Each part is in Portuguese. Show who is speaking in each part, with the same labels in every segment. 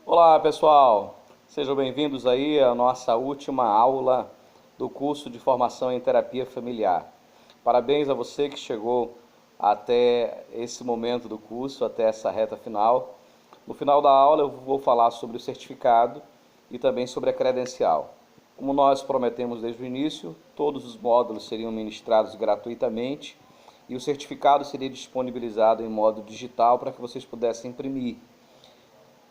Speaker 1: Olá pessoal, sejam bem-vindos aí à nossa última aula do curso de formação em terapia familiar. Parabéns a você que chegou até esse momento do curso, até essa reta final. No final da aula eu vou falar sobre o certificado e também sobre a credencial. Como nós prometemos desde o início, todos os módulos seriam ministrados gratuitamente e o certificado seria disponibilizado em modo digital para que vocês pudessem imprimir.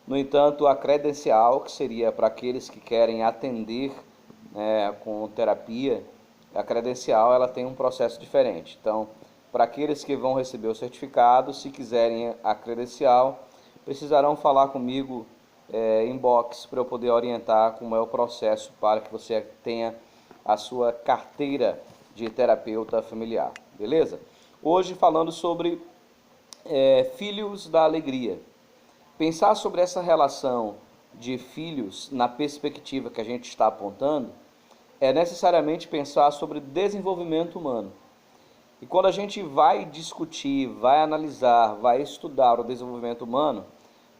Speaker 1: No entanto, a credencial, que seria para aqueles que querem atender, com terapia, a credencial ela tem um processo diferente. Então, para aqueles que vão receber o certificado, se quiserem a credencial, precisarão falar comigo inbox para eu poder orientar como é o processo para que você tenha a sua carteira de terapeuta familiar, beleza? Hoje falando sobre filhos da alegria. Pensar sobre essa relação de filhos na perspectiva que a gente está apontando é necessariamente pensar sobre desenvolvimento humano. E quando a gente vai discutir, vai analisar, vai estudar o desenvolvimento humano,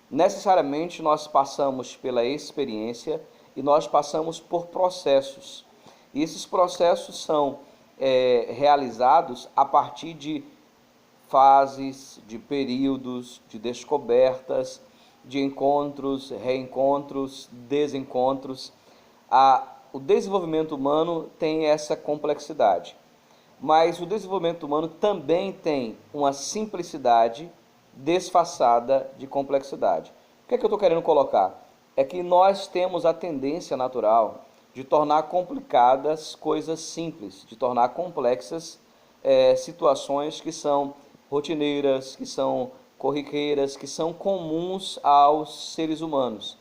Speaker 1: necessariamente nós passamos pela experiência e nós passamos por processos. E esses processos são realizados a partir de fases, de períodos, de descobertas, de encontros, reencontros, desencontros. O desenvolvimento humano tem essa complexidade, mas o desenvolvimento humano também tem uma simplicidade disfarçada de complexidade. O que é que eu estou querendo colocar? É que nós temos a tendência natural de tornar complicadas coisas simples, de tornar complexas situações que são rotineiras, que são corriqueiras, que são comuns aos seres humanos,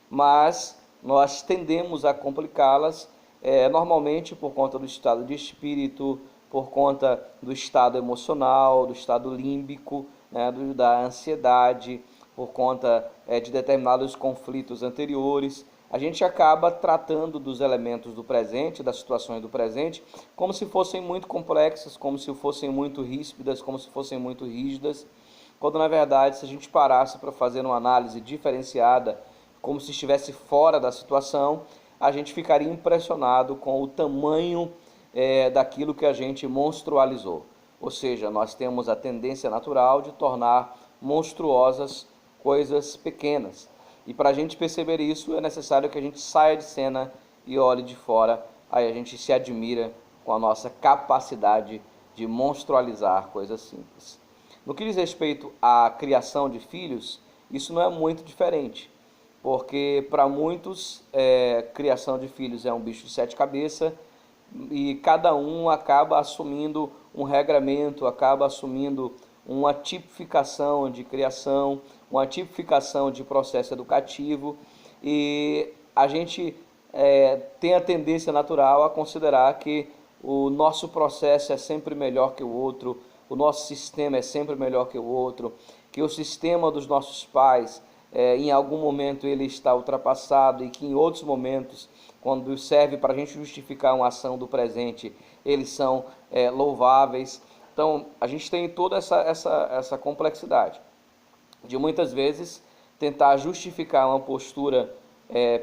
Speaker 1: mas nós tendemos a complicá-las normalmente por conta do estado de espírito, por conta do estado emocional, do estado límbico, né, da ansiedade, por conta de determinados conflitos anteriores. A gente acaba tratando dos elementos do presente, das situações do presente, como se fossem muito complexas, como se fossem muito ríspidas, como se fossem muito rígidas, quando na verdade, se a gente parasse para fazer uma análise diferenciada, como se estivesse fora da situação, a gente ficaria impressionado com o tamanho daquilo que a gente monstrualizou. Ou seja, nós temos a tendência natural de tornar monstruosas coisas pequenas. E para a gente perceber isso, é necessário que a gente saia de cena e olhe de fora. Aí a gente se admira com a nossa capacidade de monstrualizar coisas simples. No que diz respeito à criação de filhos, isso não é muito diferente, porque para muitos criação de filhos é um bicho de sete cabeças e cada um acaba assumindo um regramento, acaba assumindo uma tipificação de criação, uma tipificação de processo educativo, e a gente tem a tendência natural a considerar que o nosso processo é sempre melhor que o outro, o nosso sistema é sempre melhor que o outro, que o sistema dos nossos pais, em algum momento ele está ultrapassado e que em outros momentos, quando serve para a gente justificar uma ação do presente, eles são louváveis. Então, a gente tem toda essa complexidade de muitas vezes tentar justificar uma postura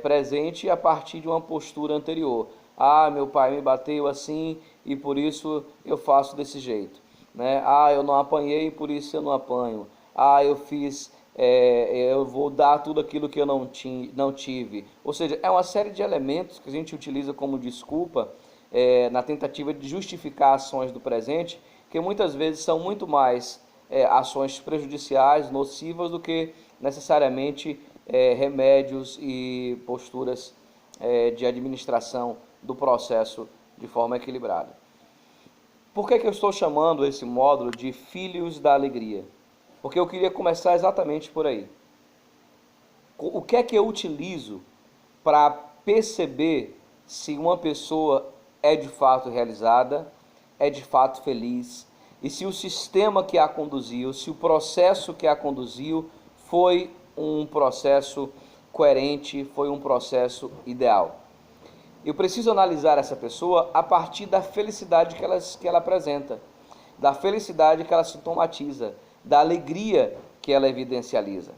Speaker 1: presente a partir de uma postura anterior. Ah, meu pai me bateu assim e por isso eu faço desse jeito, né? Ah, eu não apanhei e por isso eu não apanho. Ah, eu fiz, eu vou dar tudo aquilo que eu não tive. Ou seja, é uma série de elementos que a gente utiliza como desculpa na tentativa de justificar ações do presente, que muitas vezes são muito mais ações prejudiciais, nocivas, do que necessariamente remédios e posturas de administração do processo de forma equilibrada. Por que eu estou chamando esse módulo de Filhos da Alegria? Porque eu queria começar exatamente por aí. O que é que eu utilizo para perceber se uma pessoa é de fato realizada, é de fato feliz, e se o sistema que a conduziu, se o processo que a conduziu foi um processo coerente, foi um processo ideal? Eu preciso analisar essa pessoa a partir da felicidade que ela apresenta, da felicidade que ela sintomatiza, da alegria que ela evidencializa.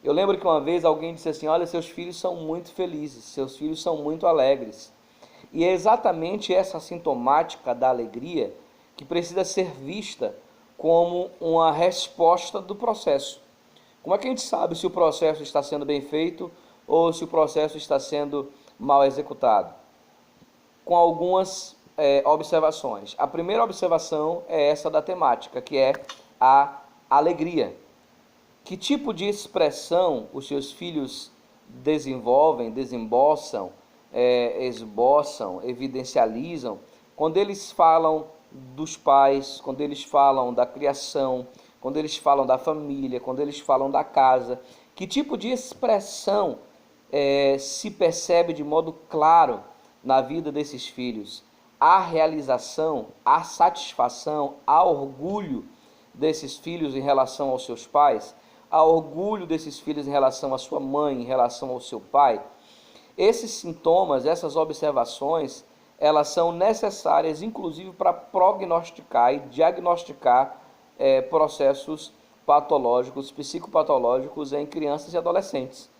Speaker 1: Eu lembro que uma vez alguém disse assim: olha, seus filhos são muito felizes, seus filhos são muito alegres. E é exatamente essa sintomática da alegria que precisa ser vista como uma resposta do processo. Como é que a gente sabe se o processo está sendo bem feito ou se o processo está sendo mal executado? Com algumas observações. A primeira observação é essa da temática, que é a alegria. Que tipo de expressão os seus filhos desenvolvem, desemboçam, esboçam, evidencializam, quando eles falam dos pais, quando eles falam da criação, quando eles falam da família, quando eles falam da casa? Que tipo de expressão se percebe de modo claro na vida desses filhos? Há realização, há satisfação, há orgulho desses filhos em relação aos seus pais? Há orgulho desses filhos em relação à sua mãe, em relação ao seu pai? Esses sintomas, essas observações, elas são necessárias, inclusive, para prognosticar e diagnosticar processos patológicos, psicopatológicos em crianças e adolescentes.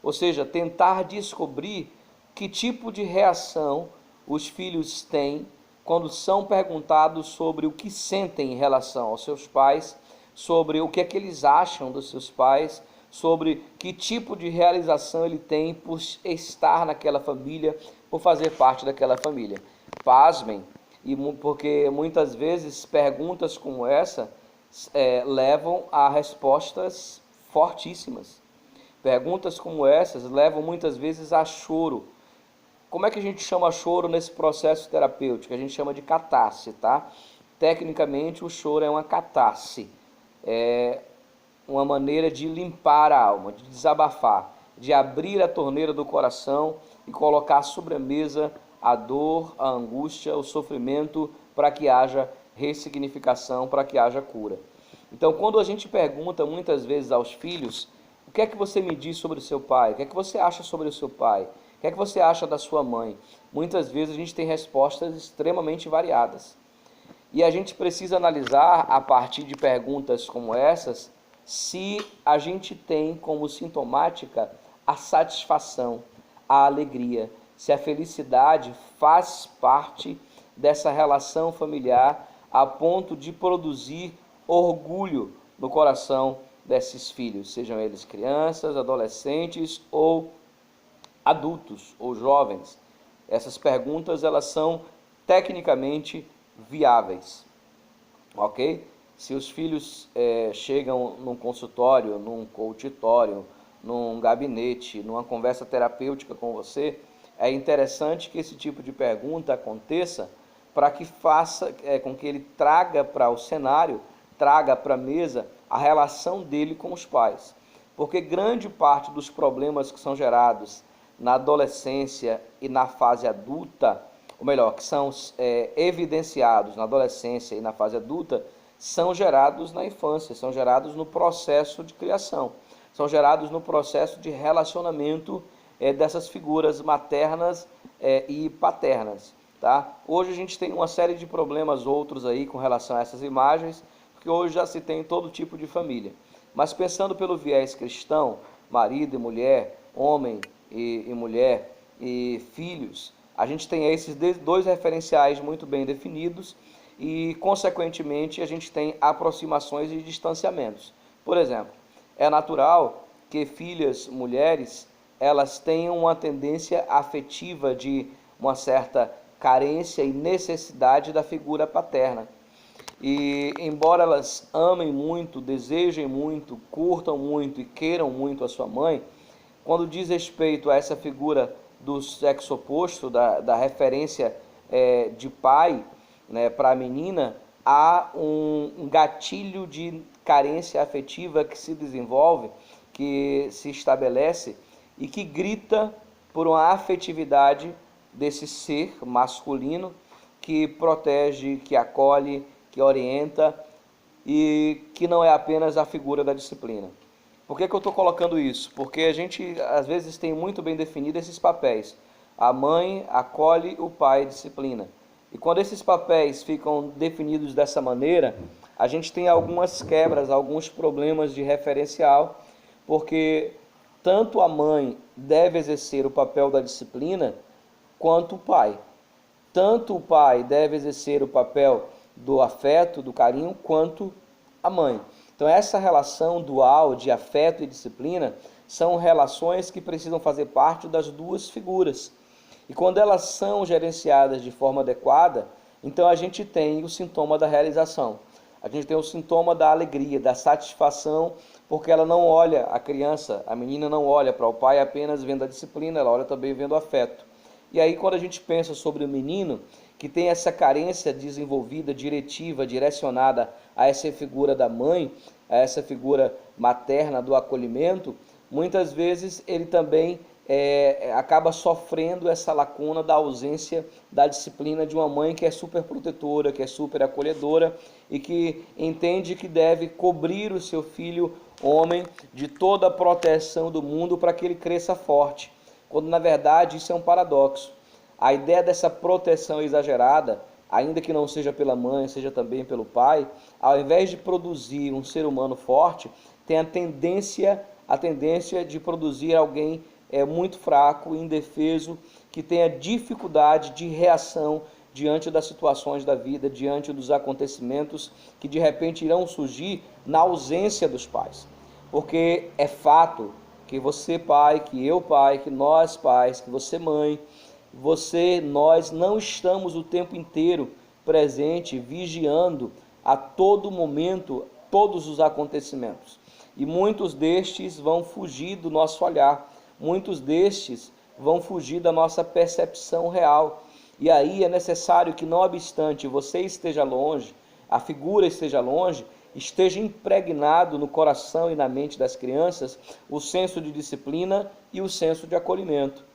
Speaker 1: Ou seja, tentar descobrir que tipo de reação os filhos têm quando são perguntados sobre o que sentem em relação aos seus pais, sobre o que é que eles acham dos seus pais, sobre que tipo de realização ele tem por estar naquela família, por fazer parte daquela família. Pasmem, porque muitas vezes perguntas como essa levam a respostas fortíssimas. Perguntas como essas levam muitas vezes a choro. Como é que a gente chama choro nesse processo terapêutico? A gente chama de catarse, tá? Tecnicamente, o choro é uma catarse. É uma maneira de limpar a alma, de desabafar, de abrir a torneira do coração e colocar sobre a mesa a dor, a angústia, o sofrimento, para que haja ressignificação, para que haja cura. Então, quando a gente pergunta muitas vezes aos filhos: o que é que você me diz sobre o seu pai? O que é que você acha sobre o seu pai? O que é que você acha da sua mãe? Muitas vezes a gente tem respostas extremamente variadas. E a gente precisa analisar, a partir de perguntas como essas, se a gente tem como sintomática a satisfação, a alegria, se a felicidade faz parte dessa relação familiar a ponto de produzir orgulho no coração desses filhos, sejam eles crianças, adolescentes ou adultos ou jovens. Essas perguntas, elas são tecnicamente viáveis, ok? Se os filhos chegam num consultório, num consultório, num gabinete, numa conversa terapêutica com você, é interessante que esse tipo de pergunta aconteça para que faça com que ele traga para o cenário, traga para a mesa a relação dele com os pais. Porque grande parte dos problemas que são gerados na adolescência e na fase adulta, ou melhor, que são evidenciados na adolescência e na fase adulta, são gerados na infância, são gerados no processo de criação, são gerados no processo de relacionamento dessas figuras maternas e paternas. Tá? Hoje a gente tem uma série de problemas outros aí com relação a essas imagens, porque hoje já se tem todo tipo de família. Mas pensando pelo viés cristão, marido e mulher, homem e mulher e filhos, a gente tem esses dois referenciais muito bem definidos e, consequentemente, a gente tem aproximações e distanciamentos. Por exemplo, é natural que filhas mulheres, elas tenham uma tendência afetiva de uma certa carência e necessidade da figura paterna. E, embora elas amem muito, desejem muito, curtam muito e queiram muito a sua mãe, quando diz respeito a essa figura do sexo oposto, da referência de pai, né, para a menina, há um gatilho de carência afetiva que se desenvolve, que se estabelece e que grita por uma afetividade desse ser masculino que protege, que acolhe, que orienta e que não é apenas a figura da disciplina. Por que eu estou colocando isso? Porque a gente às vezes tem muito bem definido esses papéis. A mãe acolhe, o pai disciplina. E quando esses papéis ficam definidos dessa maneira, a gente tem algumas quebras, alguns problemas de referencial, porque tanto a mãe deve exercer o papel da disciplina, quanto o pai. Tanto o pai deve exercer o papel do afeto, do carinho, quanto a mãe. Então essa relação dual de afeto e disciplina são relações que precisam fazer parte das duas figuras. E quando elas são gerenciadas de forma adequada, então a gente tem o sintoma da realização. A gente tem o sintoma da alegria, da satisfação, porque ela não olha a criança, a menina não olha para o pai apenas vendo a disciplina, ela olha também vendo o afeto. E aí quando a gente pensa sobre o menino, que tem essa carência desenvolvida, diretiva, direcionada a essa figura da mãe, a essa figura materna do acolhimento, muitas vezes ele também acaba sofrendo essa lacuna da ausência da disciplina de uma mãe que é super protetora, que é super acolhedora e que entende que deve cobrir o seu filho homem de toda a proteção do mundo para que ele cresça forte, quando na verdade isso é um paradoxo. A ideia dessa proteção exagerada, ainda que não seja pela mãe, seja também pelo pai, ao invés de produzir um ser humano forte, tem a tendência de produzir alguém muito fraco, indefeso, que tenha dificuldade de reação diante das situações da vida, diante dos acontecimentos que de repente irão surgir na ausência dos pais. Porque é fato que você pai, que eu pai, que nós pais, que você mãe, nós não estamos o tempo inteiro presente, vigiando a todo momento todos os acontecimentos. E muitos destes vão fugir do nosso olhar, muitos destes vão fugir da nossa percepção real. E aí é necessário que, não obstante você esteja longe, a figura esteja longe, esteja impregnado no coração e na mente das crianças o senso de disciplina e o senso de acolhimento.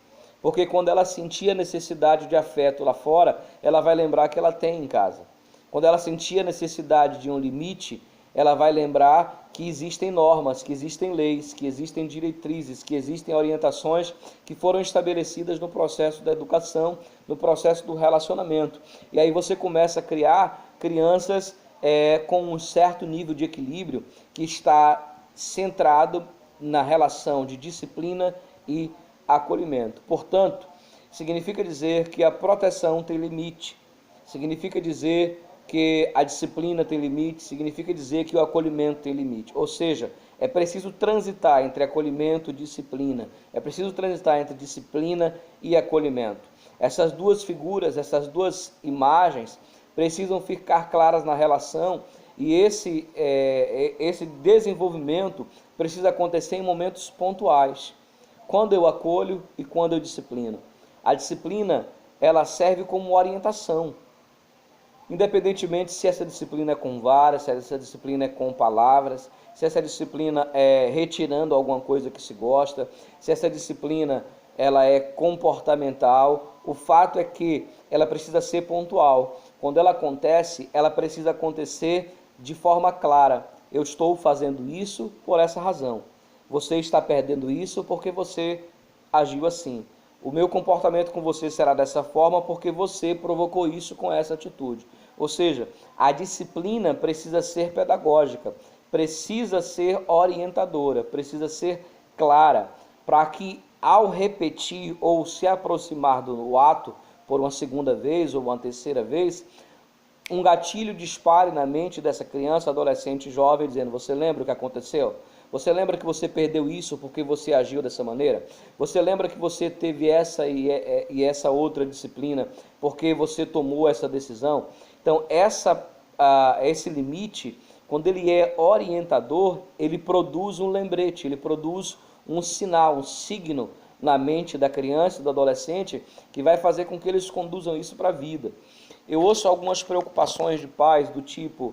Speaker 1: Porque quando ela sentir a necessidade de afeto lá fora, ela vai lembrar que ela tem em casa. Quando ela sentir a necessidade de um limite, ela vai lembrar que existem normas, que existem leis, que existem diretrizes, que existem orientações que foram estabelecidas no processo da educação, no processo do relacionamento. E aí você começa a criar crianças com um certo nível de equilíbrio que está centrado na relação de disciplina e acolhimento. Portanto, significa dizer que a proteção tem limite, significa dizer que a disciplina tem limite, significa dizer que o acolhimento tem limite. Ou seja, é preciso transitar entre acolhimento e disciplina, é preciso transitar entre disciplina e acolhimento. Essas duas figuras, essas duas imagens precisam ficar claras na relação, e esse desenvolvimento precisa acontecer em momentos pontuais, quando eu acolho e quando eu disciplino. A disciplina, ela serve como orientação, independentemente se essa disciplina é com varas, se essa disciplina é com palavras, se essa disciplina é retirando alguma coisa que se gosta, se essa disciplina ela é comportamental. O fato é que ela precisa ser pontual. Quando ela acontece, ela precisa acontecer de forma clara. Eu estou fazendo isso por essa razão. Você está perdendo isso porque você agiu assim. O meu comportamento com você será dessa forma porque você provocou isso com essa atitude. Ou seja, a disciplina precisa ser pedagógica, precisa ser orientadora, precisa ser clara, para que ao repetir ou se aproximar do ato por uma segunda vez ou uma terceira vez, um gatilho dispare na mente dessa criança, adolescente, jovem, dizendo: você lembra o que aconteceu? Você lembra que você perdeu isso porque você agiu dessa maneira? Você lembra que você teve essa e essa outra disciplina porque você tomou essa decisão? Então, esse limite, quando ele é orientador, ele produz um lembrete, ele produz um sinal, um signo na mente da criança e do adolescente que vai fazer com que eles conduzam isso para a vida. Eu ouço algumas preocupações de pais do tipo: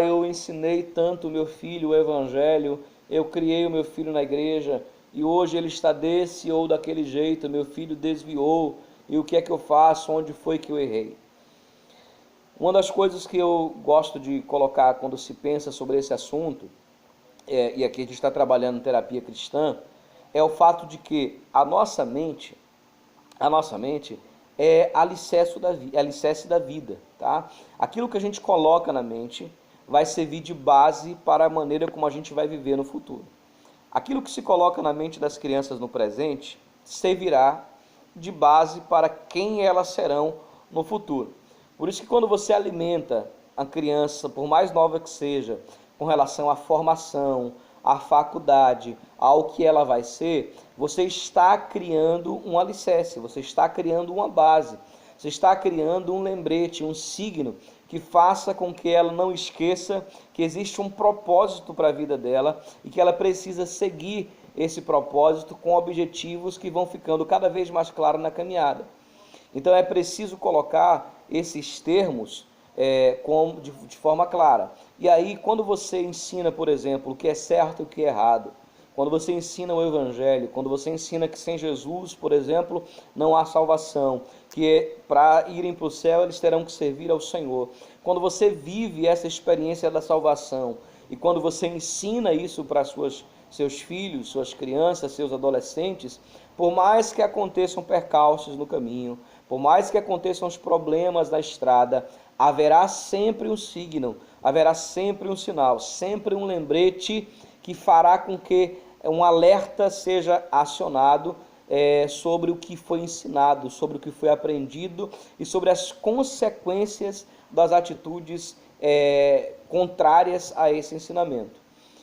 Speaker 1: eu ensinei tanto o meu filho o evangelho, eu criei o meu filho na igreja e hoje ele está desse ou daquele jeito, meu filho desviou, e o que é que eu faço? Onde foi que eu errei? Uma das coisas que eu gosto de colocar quando se pensa sobre esse assunto, e aqui a gente está trabalhando em terapia cristã, é o fato de que a nossa mente é alicerce da vida, tá? Aquilo que a gente coloca na mente vai servir de base para a maneira como a gente vai viver no futuro. Aquilo que se coloca na mente das crianças no presente servirá de base para quem elas serão no futuro. Por isso que quando você alimenta a criança, por mais nova que seja, com relação à formação, à faculdade, ao que ela vai ser, você está criando um alicerce, você está criando uma base, você está criando um lembrete, um signo que faça com que ela não esqueça que existe um propósito para a vida dela e que ela precisa seguir esse propósito com objetivos que vão ficando cada vez mais claros na caminhada. Então é preciso colocar esses termos de forma clara. E aí, quando você ensina, por exemplo, o que é certo e o que é errado, quando você ensina o Evangelho, quando você ensina que sem Jesus, por exemplo, não há salvação, que para irem para o céu eles terão que servir ao Senhor. Quando você vive essa experiência da salvação e quando você ensina isso para seus filhos, suas crianças, seus adolescentes, por mais que aconteçam percalços no caminho, por mais que aconteçam os problemas na estrada, haverá sempre um signo, haverá sempre um sinal, sempre um lembrete que fará com que um alerta seja acionado sobre o que foi ensinado, sobre o que foi aprendido e sobre as consequências das atitudes contrárias a esse ensinamento.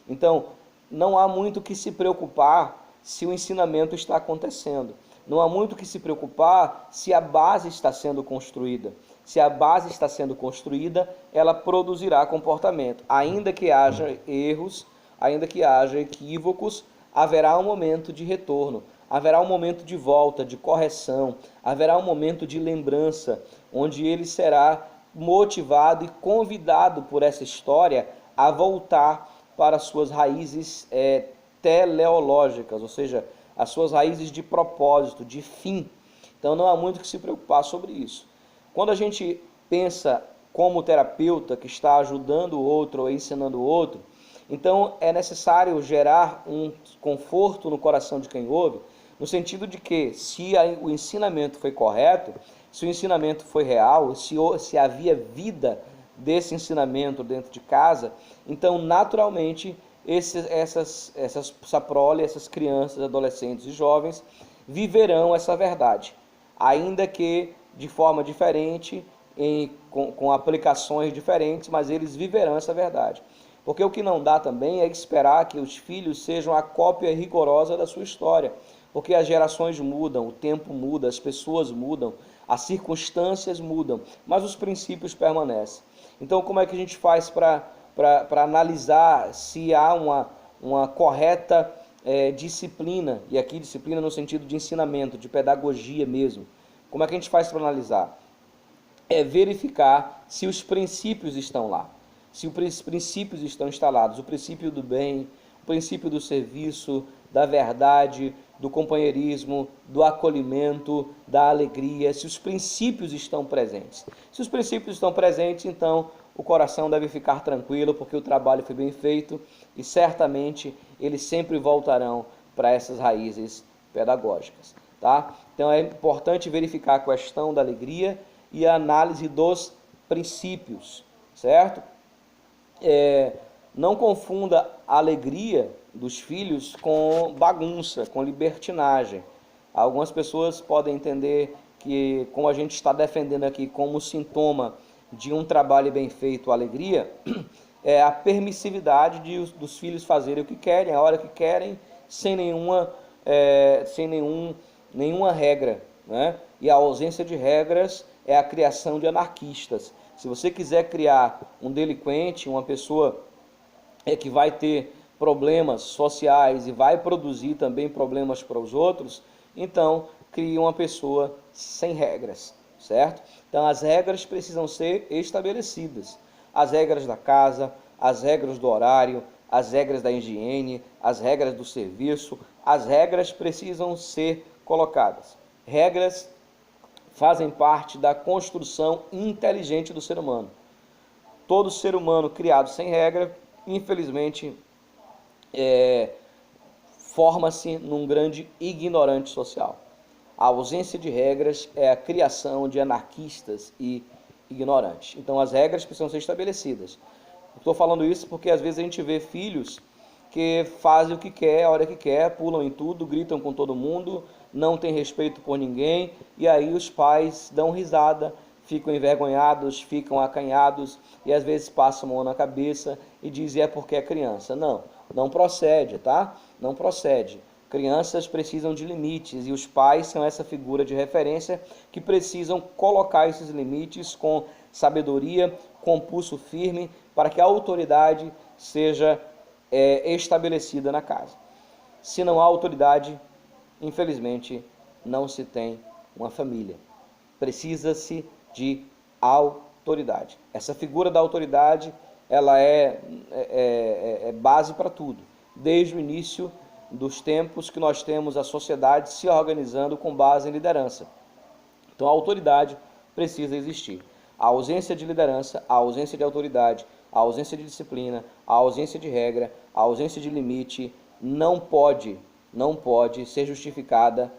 Speaker 1: Então, não há muito que se preocupar se o ensinamento está acontecendo. Não há muito que se preocupar se a base está sendo construída. Se a base está sendo construída, ela produzirá comportamento. Ainda que haja erros, ainda que haja equívocos, haverá um momento de retorno, haverá um momento de volta, de correção, haverá um momento de lembrança, onde ele será motivado e convidado por essa história a voltar para suas raízes teleológicas, ou seja, as suas raízes de propósito, de fim. Então não há muito que se preocupar sobre isso. Quando a gente pensa como terapeuta que está ajudando o outro ou ensinando o outro, então é necessário gerar um conforto no coração de quem ouve, no sentido de que se o ensinamento foi correto, se o ensinamento foi real, se havia vida desse ensinamento dentro de casa, então naturalmente essa prole, essas crianças, adolescentes e jovens viverão essa verdade, ainda que de forma diferente, com aplicações diferentes, mas eles viverão essa verdade. Porque o que não dá também é esperar que os filhos sejam a cópia rigorosa da sua história, porque as gerações mudam, o tempo muda, as pessoas mudam, as circunstâncias mudam, mas os princípios permanecem. Então, como é que a gente faz para analisar se há uma correta disciplina, e aqui disciplina no sentido de ensinamento, de pedagogia mesmo? Como é que a gente faz para analisar? É verificar se os princípios estão lá, se os princípios estão instalados, o princípio do bem, o princípio do serviço, da verdade, do companheirismo, do acolhimento, da alegria, se os princípios estão presentes. Se os princípios estão presentes, então o coração deve ficar tranquilo, porque o trabalho foi bem feito e certamente eles sempre voltarão para essas raízes pedagógicas. Tá? Então é importante verificar a questão da alegria e a análise dos princípios, certo? Não confunda a alegria dos filhos com bagunça, com libertinagem. Algumas pessoas podem entender que, como a gente está defendendo aqui como sintoma de um trabalho bem feito, a alegria, é a permissividade dos filhos fazerem o que querem, a hora que querem, sem nenhuma regra, né? E a ausência de regras é a criação de anarquistas. Se você quiser criar um delinquente, uma pessoa que vai ter problemas sociais e vai produzir também problemas para os outros, então crie uma pessoa sem regras, certo? Então as regras precisam ser estabelecidas. As regras da casa, as regras do horário, as regras da higiene, as regras do serviço, as regras precisam ser colocadas. Regras fazem parte da construção inteligente do ser humano. Todo ser humano criado sem regra, infelizmente, forma-se num grande ignorante social. A ausência de regras é a criação de anarquistas e ignorantes. Então as regras precisam ser estabelecidas. Estou falando isso porque às vezes a gente vê filhos porque fazem o que quer, a hora que quer, pulam em tudo, gritam com todo mundo, não tem respeito por ninguém, e aí os pais dão risada, ficam envergonhados, ficam acanhados, e às vezes passam a mão na cabeça e dizem é porque é criança. Não, não procede, tá? Não procede. Crianças precisam de limites e os pais são essa figura de referência que precisam colocar esses limites com sabedoria, com pulso firme, para que a autoridade seja estabelecida na casa. Se não há autoridade, infelizmente, não se tem uma família. Precisa-se de autoridade. Essa figura da autoridade, ela é base para tudo. Desde o início dos tempos que nós temos a sociedade se organizando com base em liderança. Então a autoridade precisa existir. A ausência de liderança, a ausência de autoridade, a ausência de disciplina, a ausência de regra, a ausência de limite não pode ser justificada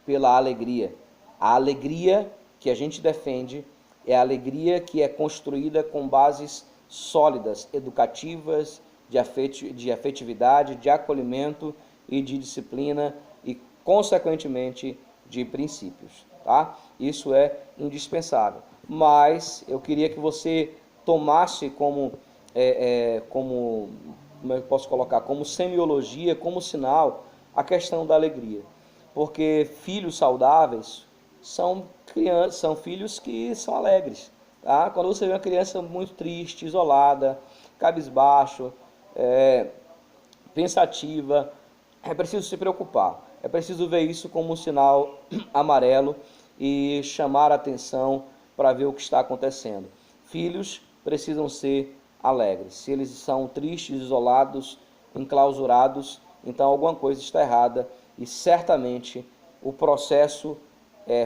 Speaker 1: pela alegria. A alegria que a gente defende é a alegria que é construída com bases sólidas, educativas, de afetividade, de acolhimento e de disciplina e, consequentemente, de princípios. Tá? Isso é indispensável. Mas eu queria que você tomasse como eu posso colocar, como semiologia, como sinal, a questão da alegria. Porque filhos saudáveis são filhos que são alegres. Tá? Quando você vê uma criança muito triste, isolada, cabisbaixo, pensativa, é preciso se preocupar. É preciso ver isso como um sinal amarelo e chamar a atenção para ver o que está acontecendo. Filhos precisam ser alegres. Se eles são tristes, isolados, enclausurados, então alguma coisa está errada e certamente o processo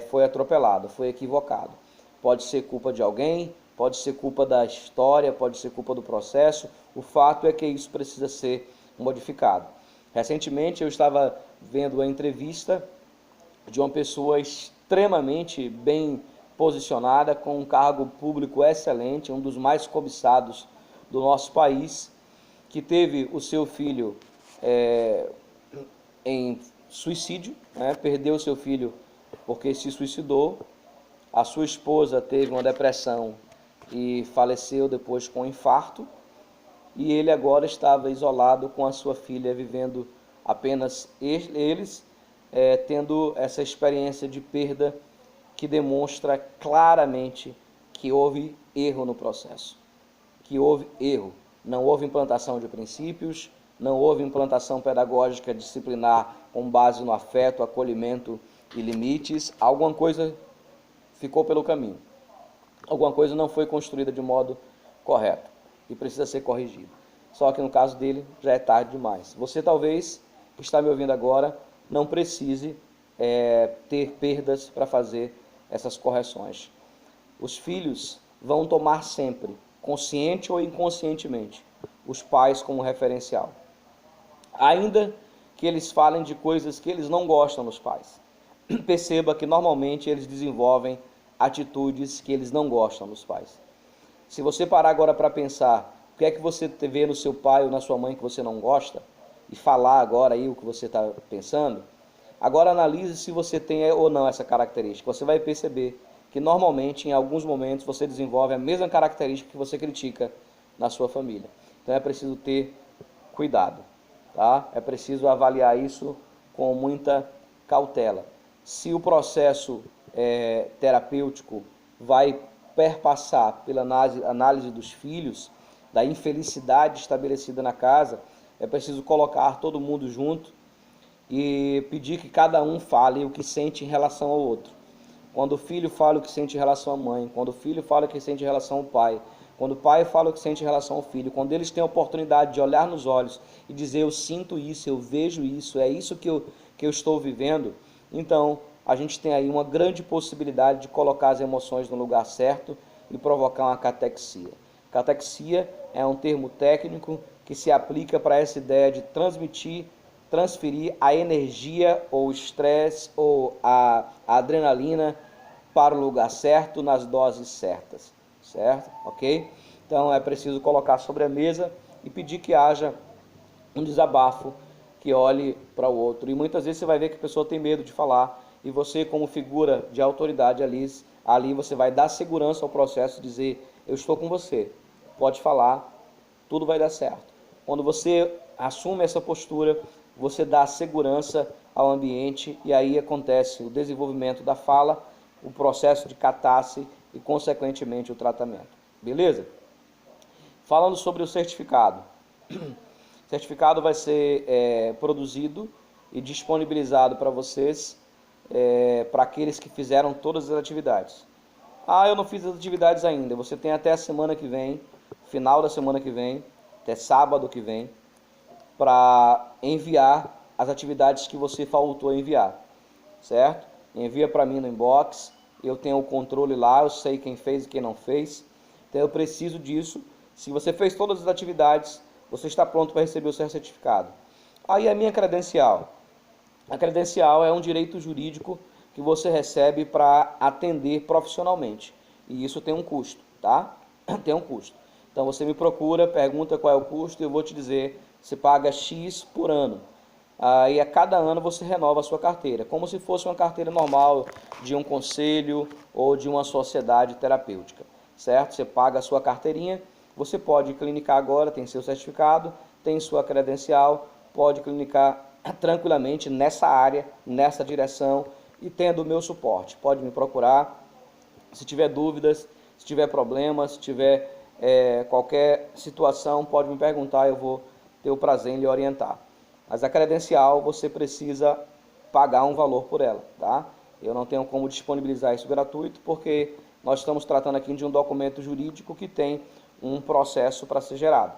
Speaker 1: foi atropelado, foi equivocado. Pode ser culpa de alguém, pode ser culpa da história, pode ser culpa do processo. O fato é que isso precisa ser modificado. Recentemente eu estava vendo a entrevista de uma pessoa extremamente bem posicionada, com um cargo público excelente, um dos mais cobiçados do nosso país, que teve o seu filho em suicídio, perdeu o seu filho porque se suicidou, a sua esposa teve uma depressão e faleceu depois com um infarto, e ele agora estava isolado com a sua filha, vivendo apenas eles, tendo essa experiência de perda que demonstra claramente que houve erro no processo, que houve erro. Não houve implantação de princípios, não houve implantação pedagógica disciplinar com base no afeto, acolhimento e limites. Alguma coisa ficou pelo caminho. Alguma coisa não foi construída de modo correto e precisa ser corrigida. Só que no caso dele já é tarde demais. Você talvez, que está me ouvindo agora, não precise ter perdas para fazer essas correções. Os filhos vão tomar sempre, consciente ou inconscientemente, os pais como referencial. Ainda que eles falem de coisas que eles não gostam dos pais. Perceba que normalmente eles desenvolvem atitudes que eles não gostam dos pais. Se você parar agora para pensar o que é que você vê no seu pai ou na sua mãe que você não gosta, e falar agora aí o que você está pensando, agora analise se você tem ou não essa característica. Você vai perceber que normalmente, em alguns momentos, você desenvolve a mesma característica que você critica na sua família. Então é preciso ter cuidado, tá? É preciso avaliar isso com muita cautela. Se o processo terapêutico vai perpassar pela análise dos filhos, da infelicidade estabelecida na casa, é preciso colocar todo mundo junto e pedir que cada um fale o que sente em relação ao outro. Quando o filho fala o que sente em relação à mãe, quando o filho fala o que sente em relação ao pai, quando o pai fala o que sente em relação ao filho, quando eles têm a oportunidade de olhar nos olhos e dizer eu sinto isso, eu vejo isso, é isso que eu estou vivendo, então a gente tem aí uma grande possibilidade de colocar as emoções no lugar certo e provocar uma catexia. Catexia é um termo técnico que se aplica para essa ideia de transferir a energia ou o estresse ou a adrenalina para o lugar certo, nas doses certas, certo? Ok? Então é preciso colocar sobre a mesa e pedir que haja um desabafo que olhe para o outro. E muitas vezes você vai ver que a pessoa tem medo de falar, e você, como figura de autoridade ali você vai dar segurança ao processo, dizer: eu estou com você, pode falar, tudo vai dar certo. Quando você assume essa postura, você dá segurança ao ambiente, e aí acontece o desenvolvimento da fala, o processo de catarse e, consequentemente, o tratamento. Beleza? Falando sobre o certificado. O certificado vai ser produzido e disponibilizado para vocês, para aqueles que fizeram todas as atividades. Ah, eu não fiz as atividades ainda. Você tem até a semana que vem, final da semana que vem, até sábado que vem, para enviar as atividades que você faltou enviar, certo? Envia para mim no inbox, eu tenho o controle lá, eu sei quem fez e quem não fez, então eu preciso disso. Se você fez todas as atividades, você está pronto para receber o seu certificado. Aí a minha credencial. A credencial é um direito jurídico que você recebe para atender profissionalmente, e isso tem um custo, tá? Tem um custo. Então você me procura, pergunta qual é o custo e eu vou te dizer, você paga X por ano. Aí a cada ano você renova a sua carteira, como se fosse uma carteira normal de um conselho ou de uma sociedade terapêutica, certo? Você paga a sua carteirinha, você pode clinicar agora, tem seu certificado, tem sua credencial, pode clinicar tranquilamente nessa área, nessa direção, e tendo o meu suporte. Pode me procurar, se tiver dúvidas, se tiver problemas, se tiver qualquer situação, pode me perguntar, eu vou ter o prazer em lhe orientar. Mas a credencial você precisa pagar um valor por ela, tá? Eu não tenho como disponibilizar isso gratuito, porque nós estamos tratando aqui de um documento jurídico que tem um processo para ser gerado.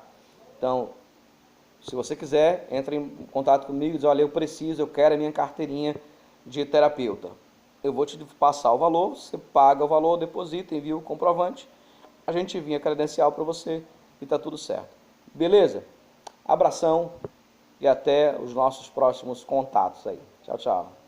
Speaker 1: Então, se você quiser, entre em contato comigo e diz: olha, eu quero a minha carteirinha de terapeuta. Eu vou te passar o valor, você paga o valor, deposita, envia o comprovante, a gente envia a credencial para você e está tudo certo. Beleza? Abração e até os nossos próximos contatos aí. Tchau, tchau.